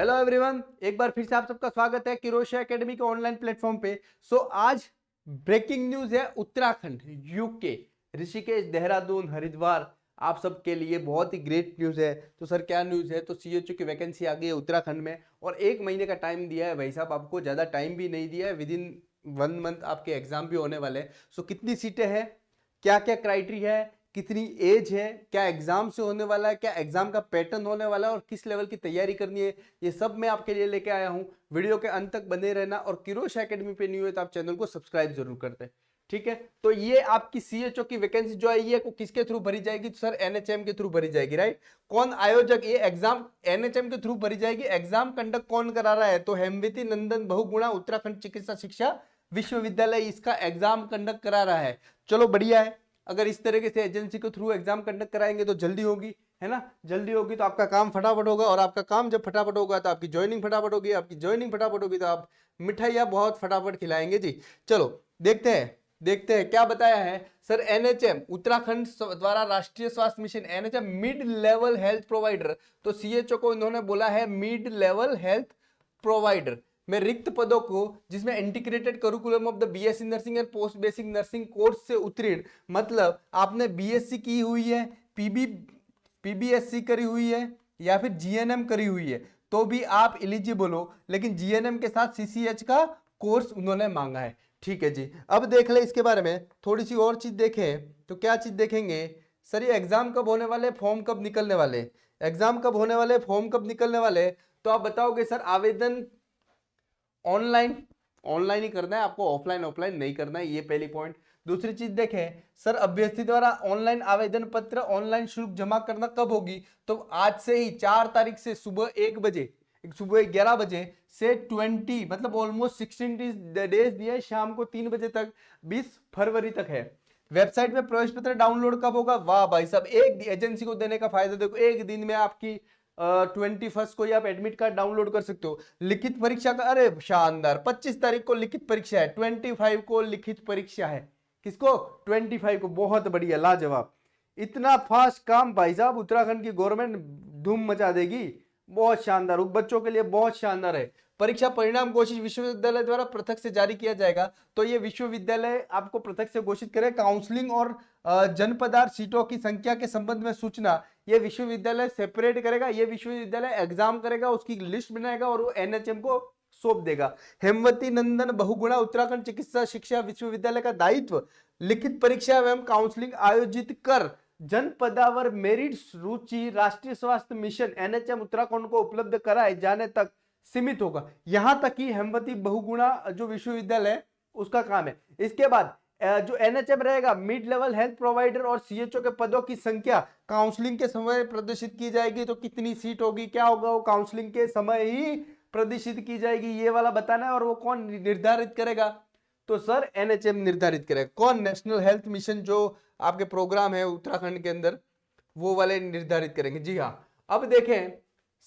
Hello everyone, एक बार फिर से आप सबका स्वागत है किरोशिया एकेडमी के ऑनलाइन प्लेटफॉर्म पे। आज ब्रेकिंग न्यूज है। उत्तराखंड, यूके, ऋषिकेश, देहरादून, हरिद्वार आप सबके लिए बहुत ही ग्रेट न्यूज है। तो सर क्या न्यूज है? तो सीएचओ की वैकेंसी आ गई है उत्तराखंड में और 1 महीने का टाइम दिया है भाई साहब। आपको ज्यादा टाइम भी नहीं दिया है, विद इन 1 मंथ आपके एग्जाम भी होने वाले हैं। कितनी सीटें हैं, क्या क्या क्राइटेरिया है, कितनी एज है, क्या एग्जाम से होने वाला है, क्या एग्जाम का पैटर्न होने वाला है और किस लेवल की तैयारी करनी है, ये सब मैं आपके लिए लेके आया हूं। वीडियो के अंत तक बने रहना और किरोश एकेडमी पे न्यू है तो आप चैनल को सब्सक्राइब जरूर करते हैं, ठीक है। तो ये आपकी सीएचओ की वैकेंसी जो है ये को किसके थ्रू भरी जाएगी? तो सर एनएचएम के थ्रू भरी जाएगी, राइट। कौन आयोजक? ये एग्जाम एनएचएम के थ्रू भरी जाएगी। एग्जाम कंडक्ट कौन करा रहा है? तो हेमवती नंदन बहुगुणा उत्तराखंड चिकित्सा शिक्षा विश्वविद्यालय इसका एग्जाम कंडक्ट करा रहा है। चलो बढ़िया है। अगर इस तरीके से एजेंसी के थ्रू एग्जाम कंडक्ट कराएंगे तो जल्दी होगी, है ना। जल्दी होगी तो आपका काम फटाफट होगा और आपका काम जब फटाफट होगा तो आपकी ज्वाइनिंग फटाफट होगी, आपकी ज्वाइनिंग फटाफट होगी तो आप मिठाइयाँ बहुत फटाफट खिलाएंगे जी। चलो देखते हैं क्या बताया है सर। एनएचएम उत्तराखंड द्वारा राष्ट्रीय स्वास्थ्य mission, NHM mid level health provider. तो सीएचओ को इन्होंने बोला है मिड लेवल हेल्थ प्रोवाइडर में रिक्त पदों को, जिसमें integrated curriculum of the BSc nursing and post basic nursing course से उत्तीर्ण, मतलब आपने बीएससी की हुई है, पीबीएससी करी हुई है या फिर जीएनएम करी हुई है तो भी आप एलिजिबल हो। लेकिन जीएनएम के साथ सीसीएच का कोर्स उन्होंने मांगा है, ठीक है जी। अब देख ले इसके बारे में थोड़ी सी और चीज देखें तो क्या चीज देखेंगे सर? ये एग्जाम कब होने वाले, फॉर्म कब निकलने वाले? एग्जाम कब होने वाले, फॉर्म कब निकलने वाले? तो आप बताओगे सर आवेदन ऑनलाइन ही करना है आपको, ऑफलाइन नहीं करना है, ये पहली पॉइंट। दूसरी चीज देखें सर, अभ्यर्थी द्वारा ऑनलाइन आवेदन पत्र ऑनलाइन शुल्क जमा करना कब होगी? तो आज से ही 4 तारीख से सुबह 1 बजे, सुबह 11 बजे से 20 मतलब ऑलमोस्ट 16 डेज दिए, शाम को 3 बजे तक, 20 फरवरी तक है। वेबसाइट में प्रवेश पत्र डाउनलोड कब होगा? वाह भाई साहब, एक एजेंसी को देने का फायदा देखो, एक दिन में आपकी 21 को ही आप एडमिट कार्ड डाउनलोड कर सकते हो। लिखित परीक्षा का, अरे शानदार, 25 तारीख को लिखित परीक्षा है, 25 को लिखित परीक्षा है। किसको? 25 को। बहुत बढ़िया, लाजवाब। इतना फास्ट काम भाई साहब, उत्तराखंड की गवर्नमेंट धूम मचा देगी। बहुत शानदार, बच्चों के लिए बहुत शानदार है। परीक्षा परिणाम घोषित विश्वविद्यालय द्वारा पृथक से जारी किया जाएगा। तो ये विश्वविद्यालय आपको पृथक से घोषित करे। काउंसलिंग और जनपदार सीटों की संख्या के संबंध में सूचना ये विश्वविद्यालय सेपरेट करेगा। ये विश्वविद्यालय एग्जाम करेगा, उसकी लिस्ट बनाएगा और वो एनएचएम को सौंप देगा। हेमवती नंदन बहुगुणा उत्तराखंड चिकित्सा शिक्षा विश्वविद्यालय का दायित्व लिखित परीक्षा एवं काउंसलिंग आयोजित कर जनपदावर मेरिट रुचि राष्ट्रीय स्वास्थ्य मिशन एनएचएम उत्तराखंड को उपलब्ध कराए जाने तक सीमित होगा। यहां तक कि हेमवती बहुगुणा जो विश्वविद्यालय उसका काम है। इसके बाद जो एनएचएम रहेगा, मिड लेवल हेल्थ प्रोवाइडर और सीएचओ के पदों की संख्या काउंसलिंग के समय प्रदर्शित की जाएगी। तो कितनी सीट होगी, क्या होगा, वो काउंसलिंग के समय ही प्रदर्शित की जाएगी, ये वाला बताना है। और वो कौन निर्धारित करेगा? तो सर एनएचएम निर्धारित करेगा। कौन? नेशनल हेल्थ मिशन जो आपके प्रोग्राम है उत्तराखंड के अंदर, वो वाले निर्धारित करेंगे। जी हाँ। अब देखें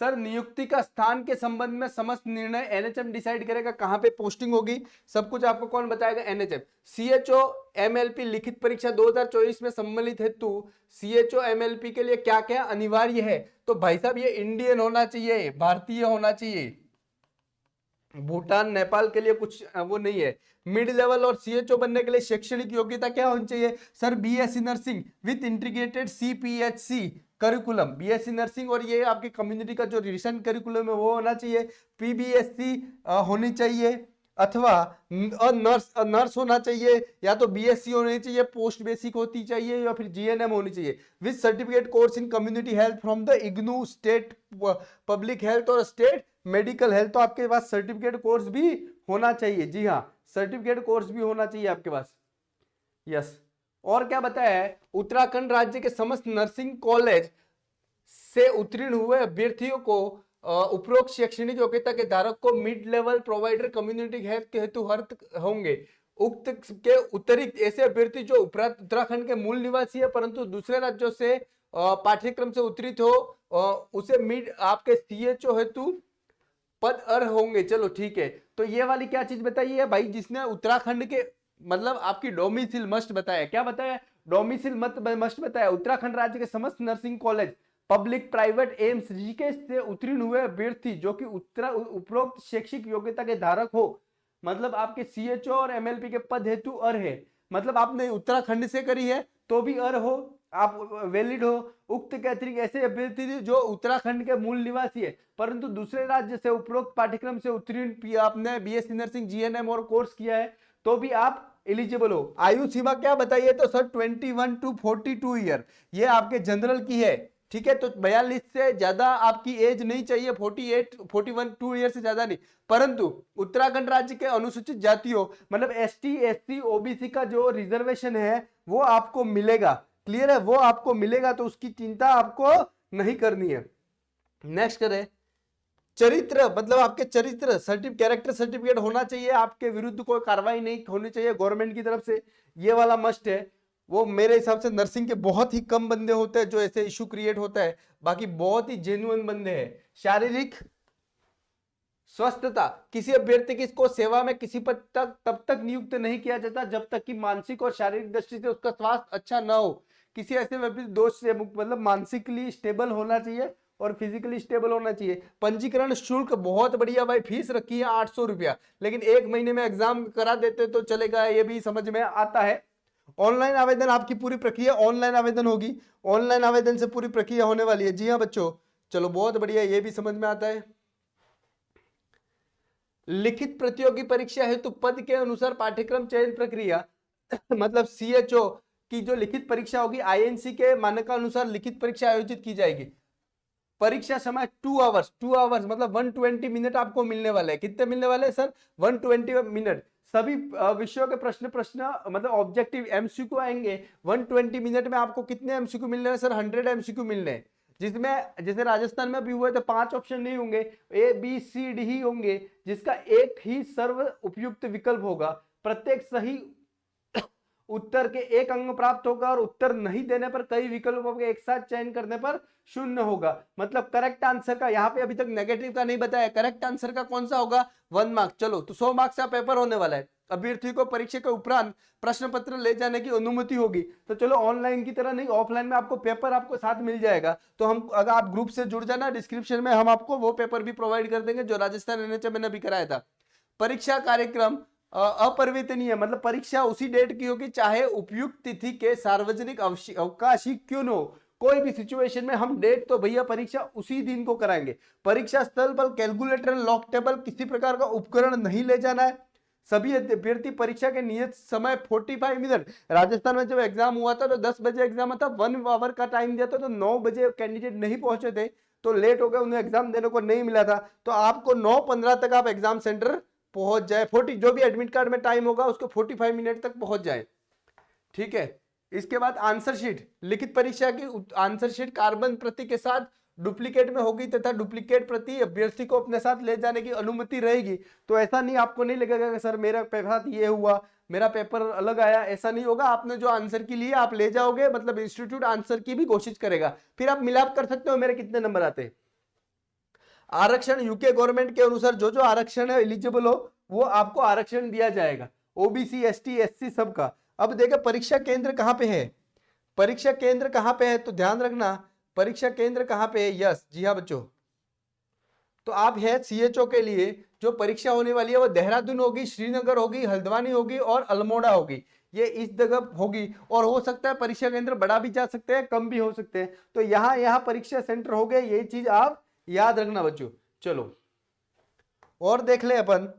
सर, नियुक्ति का स्थान के संबंध में समस्त निर्णय एनएचएम डिसाइड करेगा। कहां पे पोस्टिंग होगी सब कुछ आपको कौन बताएगा? एनएचएम। सीएचओ एमएलपी लिखित परीक्षा 2024 में सम्मिलित हेतु सीएचओ एमएलपी के लिए क्या क्या अनिवार्य है? तो भाई साहब ये इंडियन होना चाहिए, भारतीय होना चाहिए। भूटान नेपाल के लिए कुछ वो नहीं है। मिड लेवल और सीएचओ बनने के लिए शैक्षणिक योग्यता क्या होनी चाहिए? Sir BSc nursing with integrated CPHC curriculum, BSc nursing और ये आपके कम्युनिटी का जो रिसेंट करिकुलम है वो होना चाहिए। पीबीएससी होनी चाहिए अथवा नर्स होना चाहिए, या तो बीएससी होनी चाहिए, पोस्ट बेसिक होती चाहिए, या फिर जीएनएम होनी चाहिए with certificate course in community health from the IGNOU, state public health और स्टेट मेडिकल हेल्थ। तो आपके पास सर्टिफिकेट कोर्स भी होना चाहिए। जी हाँ, सर्टिफिकेट कोर्स भी होना चाहिए आपके पास। यस। और क्या बताया है? उत्तराखंड राज्य के समस्त नर्सिंग कॉलेज से उत्तीर्ण हुए अभ्यर्थियों को उपरोक्त शैक्षणिक योग्यता के धारक को mid level provider community health के हेतु अर्थ होंगे। उक्त के अतिरिक्त ऐसे अभ्यर्थी जो उत्तराखंड के मूल निवासी है परंतु दूसरे राज्यों से पाठ्यक्रम से उत्तीर्ण हो, उसे मिड आपके सीएचओ हेतु पद अर्ह होंगे। चलो ठीक है। तो ये वाली क्या चीज बताई है भाई? जिसने उत्तराखंड के मतलब आपकी डोमिसिल मस्ट बताया। क्या बताया? डोमिसिल मत मस्ट बताया। उत्तराखंड राज्य के समस्त nursing college public private AIIMS Rishikesh से उत्तीर्ण हुए अभ्यर्थी जो कि उपरोक्त शैक्षिक योग्यता के धारक हो, मतलब आपके सीएचओ और एमएलपी के पद हेतु अर्ह है, मतलब आपने उत्तराखंड से करी है तो भी अर्ह हो, आप वैलिड हो। उक्त के अतिरिक्त ऐसे अभ्यर्थी जो उत्तराखंड के मूल निवासी है परंतु दूसरे राज्य से उपरोक्त पाठ्यक्रम से उत्तीर्ण, आपने बीएससी नर्सिंग जीएनएम और कोर्स किया है तो भी आप एलिजिबल हो। आयु सीमा क्या बताइए तो सर 21 टू 42 ईयर, ये आपके जनरल की है, ठीक है। तो 42 से ज्यादा आपकी एज नहीं चाहिए, 48 41 2 ईयर से ज्यादा नहीं। परंतु उत्तराखंड राज्य के अनुसूचित जातियों मतलब एसटी एससी ओबीसी का जो रिजर्वेशन है वो आपको मिलेगा, क्लियर है, वो आपको मिलेगा, तो उसकी चिंता आपको नहीं करनी है। नेक्स्ट करें चरित्र, मतलब आपके चरित्र कैरेक्टर सर्टिफिकेट होना चाहिए, आपके विरुद्ध कोई कार्रवाई नहीं होनी चाहिए गवर्नमेंट की तरफ से, ये वाला मस्ट है। वो मेरे हिसाब से नर्सिंग के बहुत ही कम बंदे होते हैं जो ऐसे इशू क्रिएट होता है, बाकी बहुत ही जेन्युइन बंदे हैं। शारीरिक स्वस्थता, किसी अभ्यर्थी की इसको सेवा में किसी पद तक तब तक नियुक्त नहीं किया जाता जब तक कि मानसिक और शारीरिक दृष्टि से उसका स्वास्थ्य अच्छा ना हो। किसी ऐसे व्यक्ति दोष से मुक्त, मतलब मानसिकली स्टेबल होना चाहिए और फिजिकली स्टेबल होना चाहिए। पंजीकरण शुल्क बहुत बढ़िया भाई, फीस रखी है 800 रुपया, लेकिन 1 महीने में एग्जाम करा देते तो चलेगा, ये भी समझ में आता है। ऑनलाइन आवेदन, आपकी पूरी प्रक्रिया ऑनलाइन आवेदन होगी, ऑनलाइन आवेदन से पूरी प्रक्रिया होने वाली है। जी हाँ बच्चों, चलो बहुत बढ़िया, ये भी समझ में आता है। लिखित प्रतियोगी परीक्षा हेतु पद के अनुसार पाठ्यक्रम चयन प्रक्रिया मतलब सीएचओ की जो लिखित परीक्षा होगी आईएनसी के मानकानुसार लिखित परीक्षा आयोजित की जाएगी। परीक्षा समय 2 आवर्स मतलब 120 मिनट आपको मिलने वाले हैं। कितने मिलने वाले हैं सर? 120 मिनट। सभी विषयों के प्रश्न मतलब ऑब्जेक्टिव एमसीक्यू आएंगे। 120 मिनट में आपको कितने एमसीक्यू मिलने हैं सर? 100 एमसीक्यू मिलने हैं, जिसमें जैसे राजस्थान में भी हुए तो 5 ऑप्शन नहीं होंगे, ए बी सी डी ही होंगे, जिसका एक ही सर्व उपयुक्त विकल्प होगा। प्रत्येक सही उत्तर के 1 अंक प्राप्त होगा और उत्तर नहीं देने पर कई विकल्पों के एक साथ चयन करने पर 0 होगा। मतलब करेक्ट आंसर का यहाँ पे अभी तक नेगेटिव का नहीं बताया, करेक्ट आंसर का कौन सा होगा? 1 मार्क। चलो तो 100 मार्क्स का पेपर होने वाला है। अभ्यर्थी को परीक्षा के उपरांत प्रश्न पत्र ले जाने की अनुमति होगी। तो चलो ऑनलाइन की तरह नहीं, ऑफलाइन में आपको पेपर आपको साथ मिल जाएगा। तो हम, अगर आप ग्रुप से जुड़ जाना, डिस्क्रिप्शन में हम आपको वो पेपर भी प्रोवाइड कर देंगे जो राजस्थान एनएचएम ने भी कराया था। परीक्षा कार्यक्रम अपरिवर्तनीय, मतलब परीक्षा उसी डेट की होगी चाहे उपयुक्त तिथि के सार्वजनिक अवकाश ही क्यों न हो। कोई भी सिचुएशन में हम डेट तो भैया परीक्षा उसी दिन को कराएंगे। परीक्षा स्थल पर कैलकुलेटर, लॉक टेबल, किसी प्रकार का उपकरण नहीं ले जाना है। सभी अभ्यर्थी परीक्षा के नियत समय 45 मिनट, राजस्थान में जब एग्जाम हुआ था तो 10 बजे एग्जाम था, 1 आवर का टाइम दिया था, तो 9 बजे कैंडिडेट नहीं पहुंचे थे तो लेट हो गए, उन्हें एग्जाम देने को नहीं मिला था। तो आपको 9:15 तक आप एग्जाम सेंटर पहुंच जाए, 40 जो भी एडमिट कार्ड में टाइम होगा उसको 45 मिनट तक पहुंच जाए, ठीक है। इसके बाद आंसर शीट, लिखित परीक्षा की आंसर शीट कार्बन प्रति के साथ डुप्लीकेट में होगी तथा डुप्लीकेट प्रति अभ्यर्थी को अपने साथ ले जाने की अनुमति रहेगी। तो ऐसा नहीं, आपको नहीं लगेगा कि सर मेरा साथ ये हुआ, मेरा पेपर अलग आया, ऐसा नहीं होगा। आपने जो आंसर की लिए आप ले जाओगे, मतलब इंस्टीट्यूट आंसर की भी कोशिश करेगा, फिर आप मिलाप कर सकते हो मेरे कितने नंबर आते हैं। आरक्षण यूके गवर्नमेंट के अनुसार जो जो आरक्षण है एलिजिबल हो वो आपको आरक्षण दिया जाएगा, ओबीसी एसटी एससी सबका। अब देखो परीक्षा केंद्र कहाँ पे है, परीक्षा केंद्र कहाँ पे है, तो ध्यान रखना परीक्षा केंद्र कहाँ पे है। यस, जी हाँ बच्चों, तो आप है सीएचओ के लिए जो परीक्षा होने वाली है वो देहरादून होगी, श्रीनगर होगी, हल्द्वानी होगी और अल्मोड़ा होगी, ये इस जगह होगी। और हो सकता है परीक्षा केंद्र बड़ा भी जा सकते हैं, कम भी हो सकते हैं। तो यहाँ परीक्षा सेंटर हो गए, ये चीज आप याद रखना बच्चों। चलो और देख ले अपन,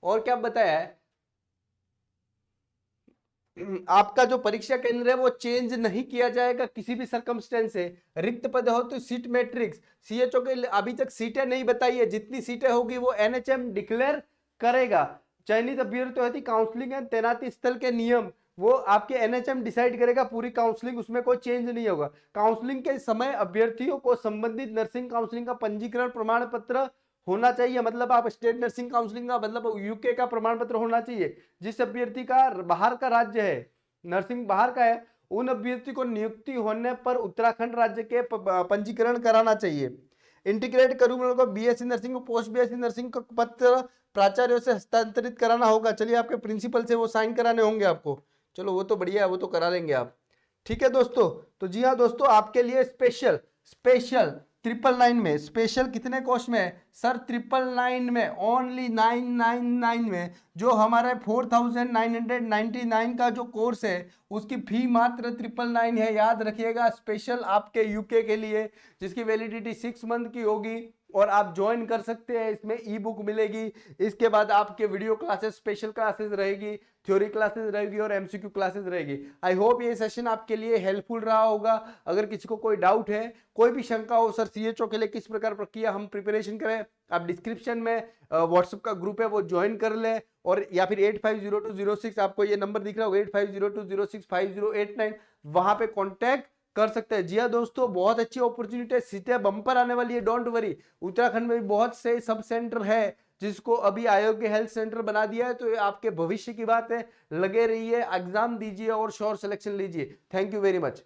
और क्या बताया है, आपका जो परीक्षा केंद्र है वो चेंज नहीं किया जाएगा किसी भी सर्कमस्टेंस से। रिक्त पद हो तो सीट मैट्रिक्स, सीएचओ के अभी तक सीटें नहीं बताई है, जितनी सीटें होगी वो एनएचएम डिक्लेयर करेगा। चयनित अभ्यर्थियों हेतु काउंसलिंग एंड तैनाती स्थल के नियम वो आपके एनएचएम डिसाइड करेगा, पूरी काउंसलिंग, उसमें कोई चेंज नहीं होगा। काउंसलिंग के समय अभ्यर्थियों को संबंधित नर्सिंग काउंसलिंग का पंजीकरण प्रमाण पत्र होना चाहिए, मतलब आप स्टेट नर्सिंग काउंसलिंग का मतलब यूके का प्रमाण पत्र होना चाहिए। जिस अभ्यर्थी का बाहर का राज्य है, नर्सिंग बाहर का है, उन अभ्यर्थी को नियुक्ति होने पर उत्तराखंड राज्य के पंजीकरण कराना चाहिए। इंटीग्रेट करिकुलम को BSc nursing, post BSc nursing का पत्र प्राचार्यों से हस्तांतरित कराना होगा। चलिए आपके प्रिंसिपल से वो साइन कराने होंगे आपको, चलो वो तो बढ़िया है, वो तो करा लेंगे आप। ठीक है दोस्तों। तो जी हाँ दोस्तों, आपके लिए स्पेशल स्पेशल 999 में, स्पेशल कितने कॉस्ट में है सर? 999 में, ओनली 999 में, जो हमारा 4999 का जो कोर्स है उसकी फी मात्र 999 है। याद रखिएगा, स्पेशल आपके यूके के लिए, जिसकी वैलिडिटी 6 मंथ की होगी और आप ज्वाइन कर सकते हैं। इसमें ई बुक मिलेगी, इसके बाद आपके वीडियो क्लासेस, स्पेशल क्लासेस रहेगी, थ्योरी क्लासेस रहेगी और एमसीक्यू क्लासेस रहेगी। आई होप ये सेशन आपके लिए हेल्पफुल रहा होगा। अगर किसी को कोई डाउट है, कोई भी शंका हो, सर सीएचओ के लिए किस प्रकार प्रक्रिया हम प्रिपरेशन करें, आप डिस्क्रिप्शन में व्हाट्सएप का ग्रुप है वो ज्वाइन कर ले, और या फिर 850206, आपको ये नंबर दिख रहा होगा 8502065089, वहां पे कॉन्टैक्ट कर सकते हैं। जी हाँ दोस्तों, बहुत अच्छी अपॉर्चुनिटी है, सीटें बम्पर आने वाली है, डोंट वरी। उत्तराखंड में भी बहुत से सब सेंटर है जिसको अभी आयोग्य हेल्थ सेंटर बना दिया है, तो ये आपके भविष्य की बात है। लगे रहिए, एग्जाम दीजिए और श्योर सिलेक्शन लीजिए। Thank you very much.